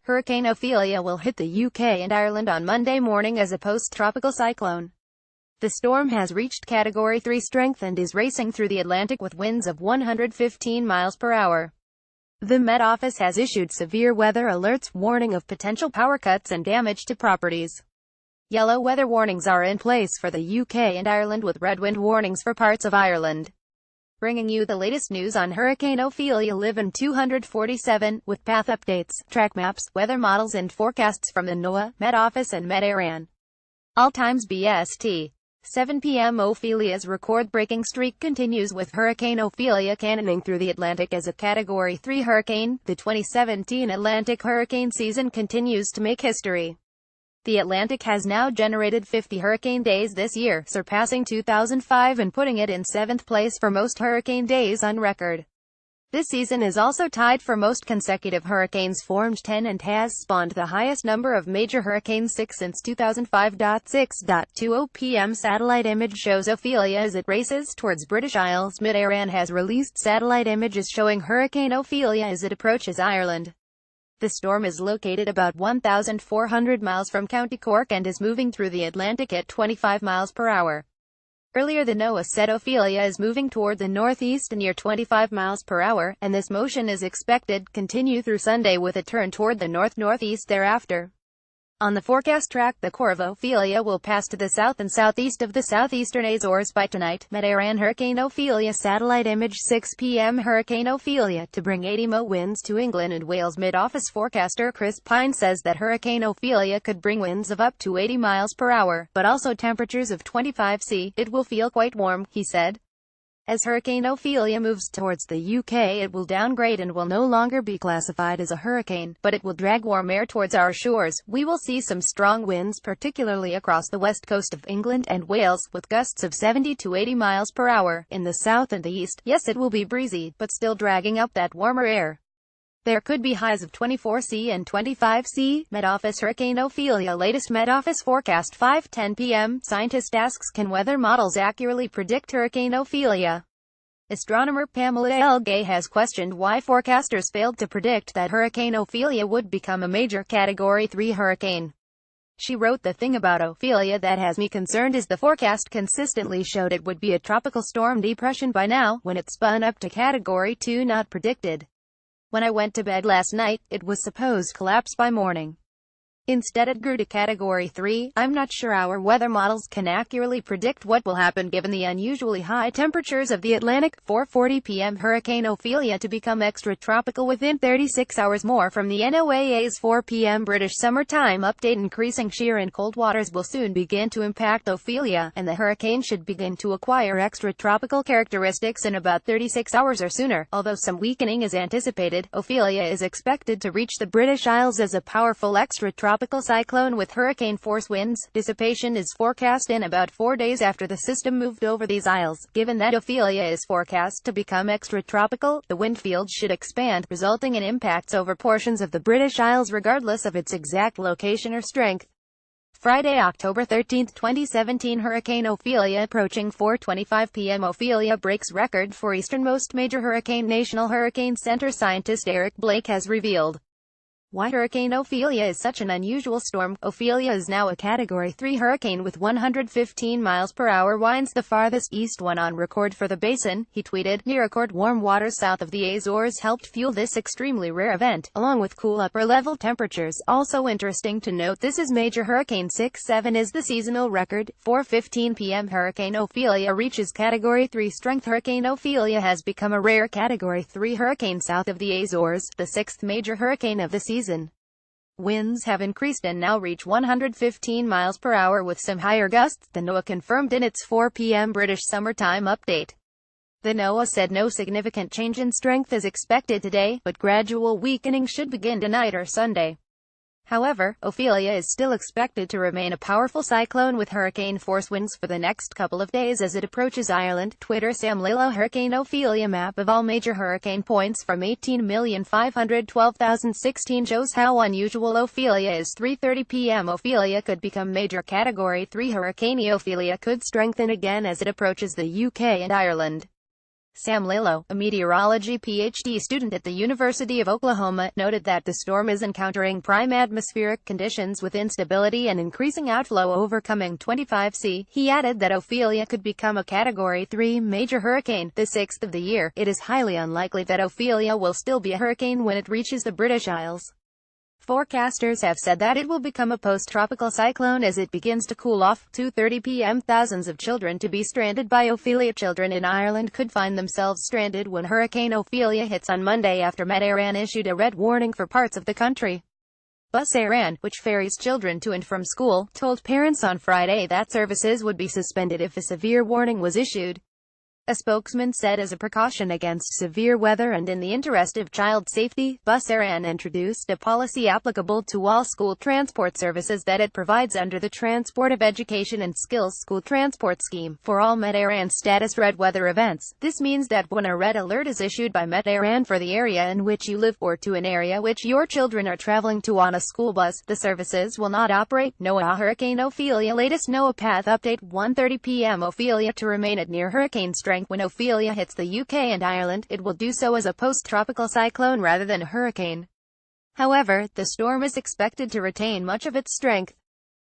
Hurricane Ophelia will hit the UK and Ireland on Monday morning as a post-tropical cyclone. The storm has reached Category 3 strength and is racing through the Atlantic with winds of 115 miles per hour. The Met Office has issued severe weather alerts, warning of potential power cuts and damage to properties. Yellow weather warnings are in place for the UK and Ireland, with red wind warnings for parts of Ireland. Bringing you the latest news on Hurricane Ophelia live in 247, with path updates, track maps, weather models and forecasts from the NOAA, Met Office and Met Iran. All times BST. 7 p.m. Ophelia's record-breaking streak continues, with Hurricane Ophelia cannoning through the Atlantic as a Category 3 hurricane. The 2017 Atlantic hurricane season continues to make history. The Atlantic has now generated 50 hurricane days this year, surpassing 2005 and putting it in 7th place for most hurricane days on record. This season is also tied for most consecutive hurricanes formed, 10, and has spawned the highest number of major hurricanes, 6, since 2005. 6:20 p.m. satellite image shows Ophelia as it races towards British Isles. Met Iran has released satellite images showing Hurricane Ophelia as it approaches Ireland. The storm is located about 1,400 miles from County Cork and is moving through the Atlantic at 25 miles per hour. Earlier the NOAA said Ophelia is moving toward the northeast near 25 miles per hour, and this motion is expected to continue through Sunday with a turn toward the north-northeast thereafter. On the forecast track, the core of Ophelia will pass to the south and southeast of the southeastern Azores by tonight. Met Iran Hurricane Ophelia satellite image 6 p.m. Hurricane Ophelia to bring 80 mph winds to England and Wales. Mid-office forecaster Chris Pine says that Hurricane Ophelia could bring winds of up to 80 miles per hour, but also temperatures of 25 C. It will feel quite warm, he said. As Hurricane Ophelia moves towards the UK, it will downgrade and will no longer be classified as a hurricane, but it will drag warm air towards our shores. We will see some strong winds, particularly across the west coast of England and Wales, with gusts of 70 to 80 miles per hour. In the south and the east, yes, it will be breezy, but still dragging up that warmer air. There could be highs of 24 C and 25 C. Met Office Hurricane Ophelia latest Met Office forecast 5:10 p.m. Scientist asks, can weather models accurately predict Hurricane Ophelia? Astronomer Pamela Elgay has questioned why forecasters failed to predict that Hurricane Ophelia would become a major Category 3 hurricane. She wrote, "The thing about Ophelia that has me concerned is the forecast consistently showed it would be a tropical storm depression by now. When it spun up to Category 2, not predicted. When I went to bed last night, it was supposed to collapse by morning. Instead it grew to Category 3. I'm not sure our weather models can accurately predict what will happen given the unusually high temperatures of the Atlantic." 4:40 p.m. Hurricane Ophelia to become extratropical within 36 hours more from the NOAA's 4 p.m. British summertime update. Increasing shear and cold waters will soon begin to impact Ophelia, and the hurricane should begin to acquire extratropical characteristics in about 36 hours or sooner. Although some weakening is anticipated, Ophelia is expected to reach the British Isles as a powerful extratropical cyclone with hurricane-force winds. Dissipation is forecast in about 4 days after the system moved over these isles. Given that Ophelia is forecast to become extratropical, the wind field should expand, resulting in impacts over portions of the British Isles regardless of its exact location or strength. Friday, October 13, 2017 Hurricane Ophelia approaching 4:25 p.m. Ophelia breaks record for easternmost major hurricane. National Hurricane Center scientist Eric Blake has revealed why Hurricane Ophelia is such an unusual storm. Ophelia is now a Category 3 hurricane with 115 miles per hour winds, the farthest east one on record for the basin. He tweeted, "Near record warm waters south of the Azores helped fuel this extremely rare event, along with cool upper-level temperatures. Also interesting to note, this is major hurricane 6-7 is the seasonal record." 4:15 p.m. Hurricane Ophelia reaches Category 3 strength. Hurricane Ophelia has become a rare Category 3 hurricane south of the Azores, the 6th major hurricane of the season. Winds have increased and now reach 115 miles per hour with some higher gusts, the NOAA confirmed in its 4 p.m. British summertime update. The NOAA said no significant change in strength is expected today, but gradual weakening should begin tonight or Sunday. However, Ophelia is still expected to remain a powerful cyclone with hurricane-force winds for the next couple of days as it approaches Ireland. Twitter Sam Lillo Hurricane Ophelia map of all major hurricane points from 18,512,016 shows how unusual Ophelia is. 3:30 p.m. Ophelia could become major Category 3 hurricane. Ophelia could strengthen again as it approaches the UK and Ireland. Sam Lillo, a meteorology PhD student at the University of Oklahoma, noted that the storm is encountering prime atmospheric conditions with instability and increasing outflow overcoming 25°C. He added that Ophelia could become a Category 3 major hurricane, the sixth of the year. It is highly unlikely that Ophelia will still be a hurricane when it reaches the British Isles. Forecasters have said that it will become a post-tropical cyclone as it begins to cool off. 2:30 p.m. Thousands of children to be stranded by Ophelia. Children in Ireland could find themselves stranded when Hurricane Ophelia hits on Monday after Met Éireann issued a red warning for parts of the country. Bus Éireann, which ferries children to and from school, told parents on Friday that services would be suspended if a severe warning was issued. A spokesman said as a precaution against severe weather and in the interest of child safety, Bus Éireann introduced a policy applicable to all school transport services that it provides under the Transport of Education and Skills School Transport Scheme for all Met Éireann status red weather events. This means that when a red alert is issued by Met Éireann for the area in which you live or to an area which your children are traveling to on a school bus, the services will not operate. NOAA Hurricane Ophelia. Latest NOAA path update. 1:30 p.m. Ophelia to remain at near hurricane strength. When Ophelia hits the UK and Ireland, it will do so as a post-tropical cyclone rather than a hurricane. However, the storm is expected to retain much of its strength.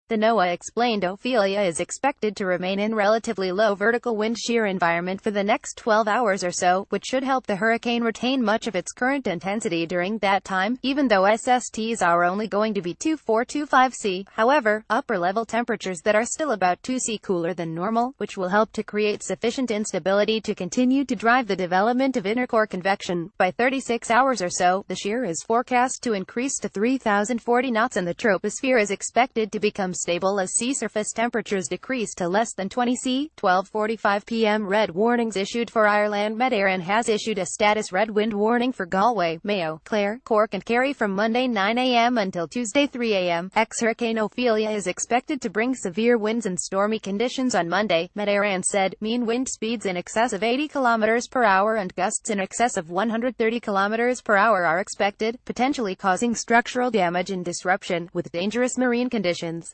The NOAA explained Ophelia is expected to remain in relatively low vertical wind shear environment for the next 12 hours or so, which should help the hurricane retain much of its current intensity during that time, even though SSTs are only going to be 2425°C. However, upper-level temperatures that are still about 2°C cooler than normal, which will help to create sufficient instability to continue to drive the development of intercore convection. By 36 hours or so, the shear is forecast to increase to 3,040 knots and the troposphere is expected to become stable as sea surface temperatures decrease to less than 20°C. 12:45 p.m. Red warnings issued for Ireland. Met Éireann has issued a status red wind warning for Galway, Mayo, Clare, Cork and Kerry from Monday 9 a.m. until Tuesday 3 a.m. Ex-Hurricane Ophelia is expected to bring severe winds and stormy conditions on Monday, Met Éireann said. Mean wind speeds in excess of 80 km per hour and gusts in excess of 130 km per hour are expected, potentially causing structural damage and disruption, with dangerous marine conditions.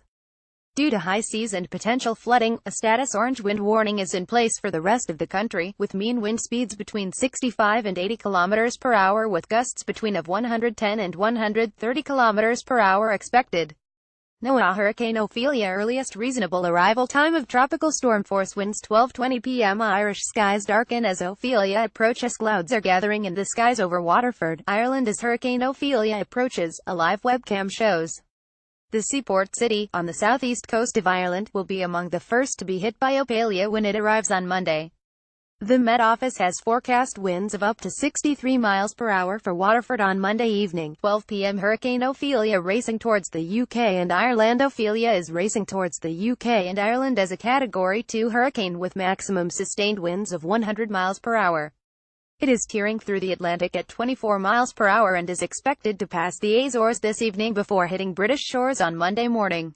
Due to high seas and potential flooding, a status orange wind warning is in place for the rest of the country, with mean wind speeds between 65 and 80 km per hour with gusts between of 110 and 130 km per hour expected. NOAA Hurricane Ophelia. Earliest reasonable arrival time of tropical storm force winds. 12:20 p.m. Irish skies darken as Ophelia approaches. Clouds are gathering in the skies over Waterford, Ireland as Hurricane Ophelia approaches, a live webcam shows. The seaport city, on the southeast coast of Ireland, will be among the first to be hit by Ophelia when it arrives on Monday. The Met Office has forecast winds of up to 63 miles per hour for Waterford on Monday evening. 12 p.m. Hurricane Ophelia racing towards the UK and Ireland. Ophelia is racing towards the UK and Ireland as a Category 2 hurricane with maximum sustained winds of 100 miles per hour. It is tearing through the Atlantic at 24 miles per hour and is expected to pass the Azores this evening before hitting British shores on Monday morning.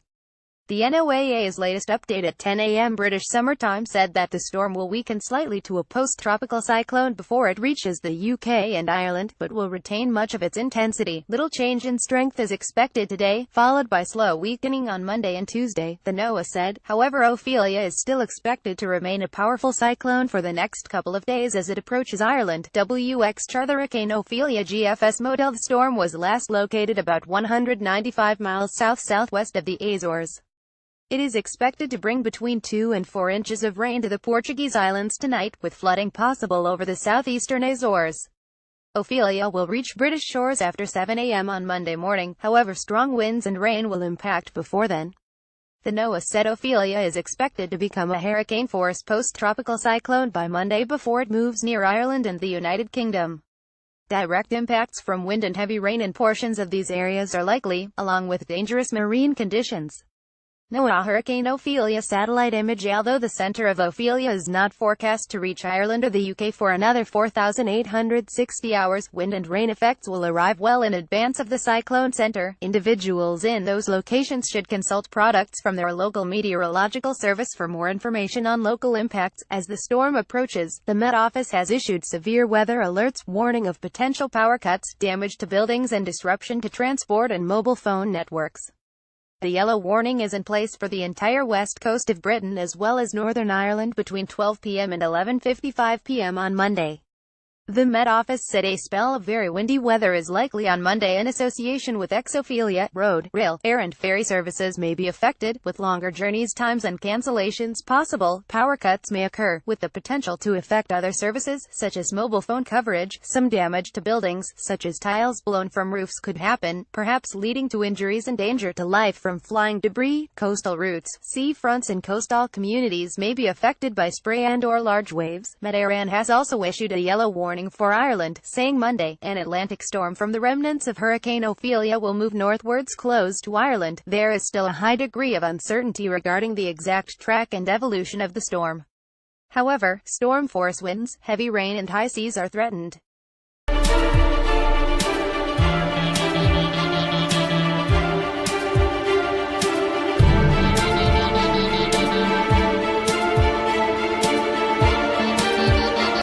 The NOAA's latest update at 10 a.m. British Summer Time said that the storm will weaken slightly to a post-tropical cyclone before it reaches the UK and Ireland, but will retain much of its intensity. Little change in strength is expected today, followed by slow weakening on Monday and Tuesday, the NOAA said. However, Ophelia is still expected to remain a powerful cyclone for the next couple of days as it approaches Ireland. WXCHR. The Hurricane Ophelia GFS model. The storm was last located about 195 miles south-southwest of the Azores. It is expected to bring between 2 and 4 inches of rain to the Portuguese islands tonight, with flooding possible over the southeastern Azores. Ophelia will reach British shores after 7 a.m. on Monday morning, however strong winds and rain will impact before then. The NOAA said Ophelia is expected to become a hurricane-force post-tropical cyclone by Monday before it moves near Ireland and the United Kingdom. Direct impacts from wind and heavy rain in portions of these areas are likely, along with dangerous marine conditions. NOAA Hurricane Ophelia satellite image. Although the center of Ophelia is not forecast to reach Ireland or the UK for another 4,860 hours, wind and rain effects will arrive well in advance of the cyclone center. Individuals in those locations should consult products from their local meteorological service for more information on local impacts. As the storm approaches, the Met Office has issued severe weather alerts, warning of potential power cuts, damage to buildings and disruption to transport and mobile phone networks. The yellow warning is in place for the entire west coast of Britain as well as Northern Ireland between 12 p.m. and 11:55 p.m. on Monday. The Met Office said a spell of very windy weather is likely on Monday in association with Ophelia. Road, rail, air and ferry services may be affected, with longer journeys times and cancellations possible. Power cuts may occur, with the potential to affect other services, such as mobile phone coverage. Some damage to buildings, such as tiles blown from roofs, could happen, perhaps leading to injuries and danger to life from flying debris. Coastal routes, sea fronts and coastal communities may be affected by spray and/or large waves. Met Iran has also issued a yellow warning for Ireland, saying Monday, an Atlantic storm from the remnants of Hurricane Ophelia will move northwards close to Ireland. There is still a high degree of uncertainty regarding the exact track and evolution of the storm. However, storm force winds, heavy rain and high seas are threatened.